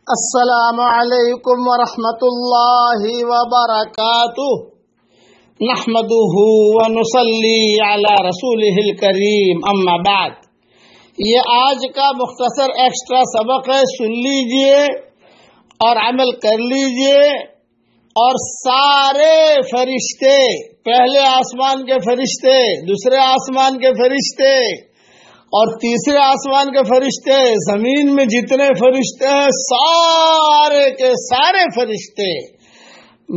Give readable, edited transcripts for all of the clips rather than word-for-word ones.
السلام علیکم ورحمۃ اللہ وبرکاتہ نحمده ونصلی علی رسولہ الکریم اما بعد۔ یہ آج کا مختصر ایکسٹرا سبق ہے، سن لیجئے اور عمل کر لیجئے۔ اور سارے فرشتے، پہلے آسمان کے فرشتے، دوسرے آسمان کے فرشتے اور تیسرے آسمان کے فرشتے، زمین میں جتنے فرشتے ہیں سارے کے سارے فرشتے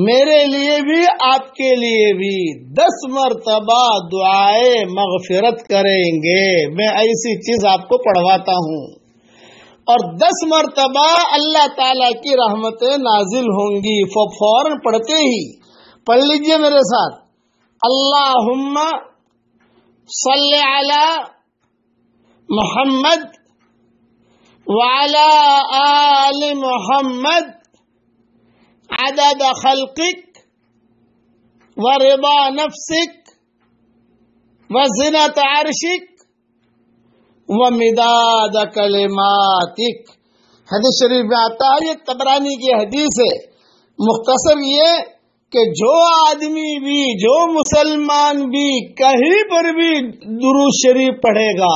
میرے لیے بھی آپ کے لیے بھی 10 مرتبہ دعائے مغفرت کریں گے۔ میں ایسی چیز آپ کو پڑھواتا ہوں، اور 10 مرتبہ اللہ تعالیٰ کی رحمتیں نازل ہوں گی۔ فوراً پڑھتے ہی پڑھ لیجئے میرے ساتھ، اللہم صلی علی محمد وعلی آل محمد عدد خلقک ورضا نفسک وزنت عرشک ومداد کلماتک۔ حدیث شریف میں آتا ہے، یہ طبرانی کی حدیث ہے۔ مختصر یہ کہ جو آدمی بھی، جو مسلمان بھی کہیں پر بھی درود شریف پڑھے گا،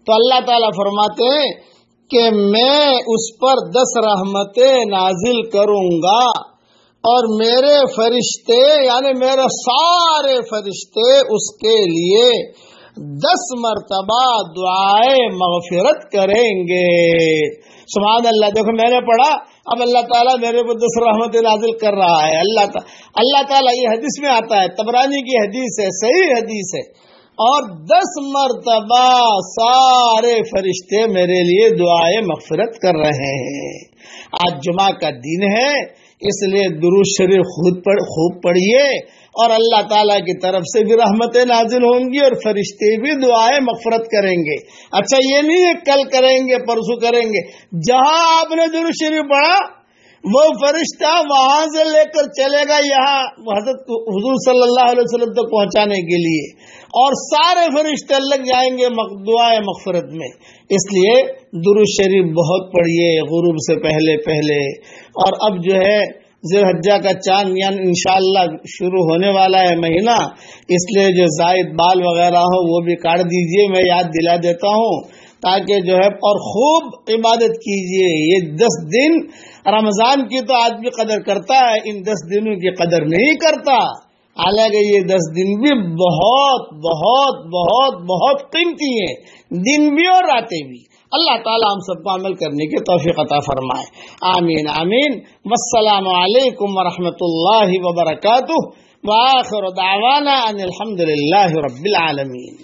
تو اللہ تعالیٰ فرماتے ہیں کہ میں اس پر 10 رحمتیں نازل کروں گا، اور میرے فرشتے یعنی میرے سارے فرشتے اس کے لیے 10 مرتبہ دعائے مغفرت کریں گے۔ سبحان اللہ۔ دیکھو میں نے پڑھا، اب اللہ تعالیٰ میرے پر 10 رحمتیں نازل کر رہا ہے۔ اللہ تعالیٰ یہ حدیث میں آتا ہے، طبرانی کی حدیث ہے، صحیح حدیث ہے، اور 10 مرتبہ سارے فرشتے میرے لیے دعائے مغفرت کر رہے ہیں۔ آج جمعہ کا دن ہے، اس لیے درود شریف خوب پڑھیے، اور اللہ تعالیٰ کی طرف سے بھی رحمتیں نازل ہوں گی اور فرشتے بھی دعائیں مغفرت کریں گے۔ اچھا یہ نہیں ہے کل کریں گے پرسوں کریں گے، جہاں آپ نے درود شریف پڑھا وہ فرشتہ وہاں سے لے کر چلے گا یہاں حضرت حضور صلی اللہ علیہ وسلم تک پہنچانے کے لیے، اور سارے فرشتے لگ جائیں گے دعائے مغفرت میں۔ اس لیے درود شریف بہت پڑھیے غروب سے پہلے۔ اور اب جو ہے ذی الحجہ کا چاند یعنی انشاءاللہ شروع ہونے والا ہے مہینہ، اس لیے جو زائد بال وغیرہ ہو وہ بھی کاٹ دیجئے، میں یاد دلا دیتا ہوں، تاکہ جو ہے اور خوب عبادت کیجئے۔ یہ 10 دن رمضان کی تو آدمی قدر کرتا ہے، ان 10 دنوں کی قدر نہیں کرتا، حالانکہ یہ 10 دن بھی بہت بہت بہت بہت قیمتی ہیں، دن بھی اور راتیں بھی۔ اللہ تعالیٰ ہم سب کو عمل کرنے کی توفیق عطا فرمائے، آمین آمین۔ والسلام علیکم ورحمۃ اللہ وبرکاتہ، وآخر دعوانا ان الحمد للہ رب العالمین۔